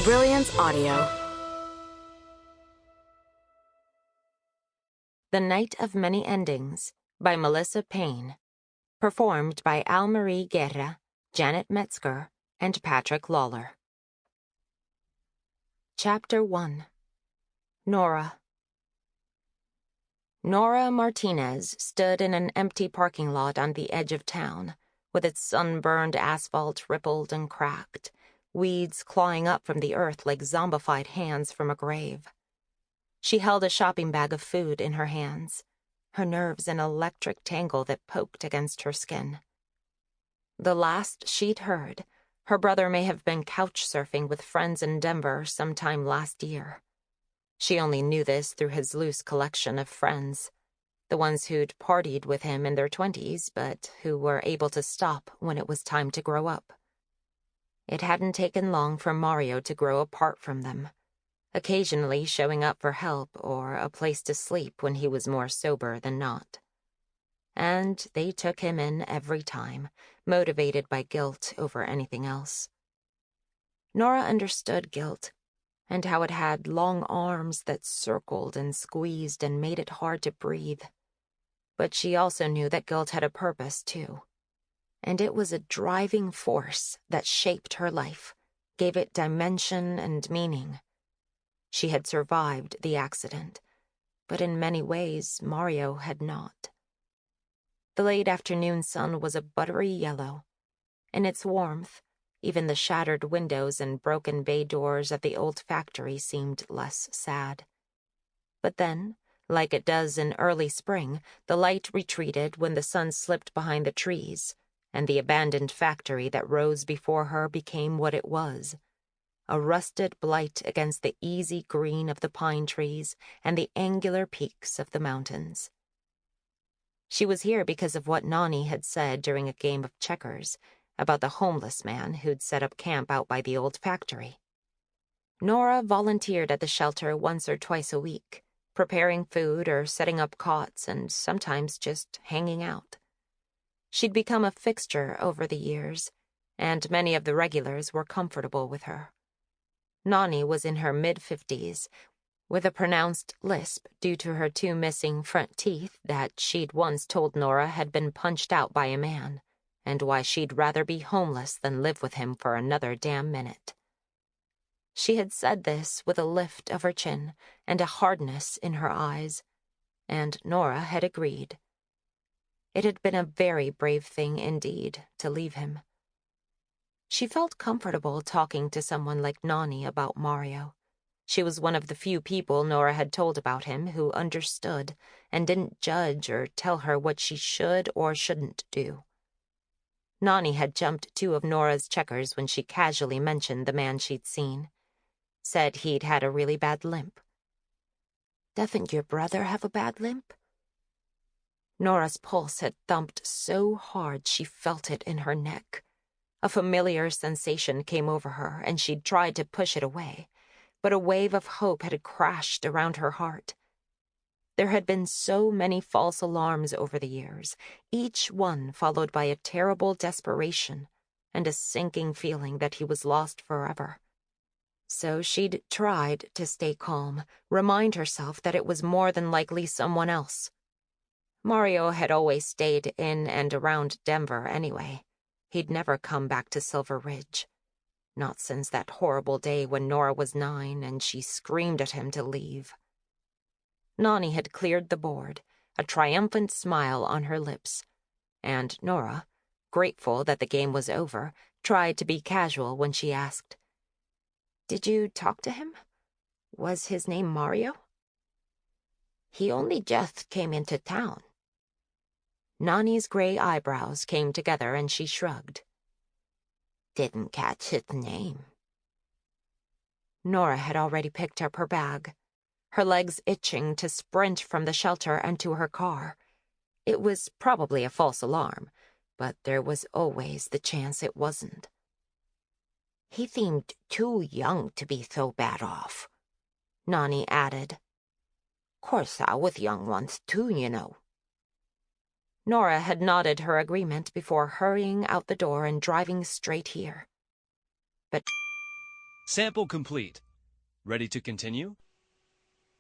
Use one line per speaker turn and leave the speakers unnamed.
Brilliance Audio.
The Night of Many Endings by Melissa Payne. Performed by Almarie Guerra, Janet Metzger, and Patrick Lawlor. Chapter 1. Nora. Nora Martinez stood in an empty parking lot on the edge of town, with its sunburned asphalt rippled and cracked, weeds clawing up from the earth like zombified hands from a grave. She held a shopping bag of food in her hands, her nerves an electric tangle that poked against her skin. The last she'd heard, her brother may have been couch surfing with friends in Denver sometime last year. She only knew this through his loose collection of friends, the ones who'd partied with him in their 20s, but who were able to stop when it was time to grow up. It hadn't taken long for Mario to grow apart from them, occasionally showing up for help or a place to sleep when he was more sober than not. And they took him in every time, motivated by guilt over anything else. Nora understood guilt, and how it had long arms that circled and squeezed and made it hard to breathe. But she also knew that guilt had a purpose, too. And it was a driving force that shaped her life, gave it dimension and meaning. She had survived the accident, but in many ways Mario had not. The late afternoon sun was a buttery yellow. In its warmth, even the shattered windows and broken bay doors of the old factory seemed less sad. But then, like it does in early spring, the light retreated when the sun slipped behind the trees, and the abandoned factory that rose before her became what it was. A rusted blight against the easy green of the pine trees and the angular peaks of the mountains. She was here because of what Nani had said during a game of checkers about the homeless man who'd set up camp out by the old factory. Nora volunteered at the shelter once or twice a week, preparing food or setting up cots and sometimes just hanging out. She'd become a fixture over the years, and many of the regulars were comfortable with her. Nani was in her mid-50s, with a pronounced lisp due to her 2 missing front teeth that she'd once told Nora had been punched out by a man, and why she'd rather be homeless than live with him for another damn minute. She had said this with a lift of her chin and a hardness in her eyes, and Nora had agreed. It had been a very brave thing indeed to leave him. She felt comfortable talking to someone like Nani about Mario. She was one of the few people Nora had told about him who understood and didn't judge or tell her what she should or shouldn't do. Nani had jumped 2 of Nora's checkers when she casually mentioned the man she'd seen. Said he'd had a really bad limp. "Doesn't your brother have a bad limp?" Nora's pulse had thumped so hard she felt it in her neck. A familiar sensation came over her, and she'd tried to push it away, but a wave of hope had crashed around her heart. There had been so many false alarms over the years, each one followed by a terrible desperation and a sinking feeling that he was lost forever. So she'd tried to stay calm, remind herself that it was more than likely someone else. Mario had always stayed in and around Denver anyway. He'd never come back to Silver Ridge. Not since that horrible day when Nora was 9 and she screamed at him to leave. Nani had cleared the board, a triumphant smile on her lips, and Nora, grateful that the game was over, tried to be casual when she asked, "Did you talk to him? Was his name Mario?" "He only just came into town." Nani's gray eyebrows came together and she shrugged. "Didn't catch his name." Nora had already picked up her bag, her legs itching to sprint from the shelter and to her car. It was probably a false alarm, but there was always the chance it wasn't. "He seemed too young to be so bad off," Nani added. "Course I was young once too, you know." Nora had nodded her agreement before hurrying out the door and driving straight here. But
Sample complete. Ready to continue?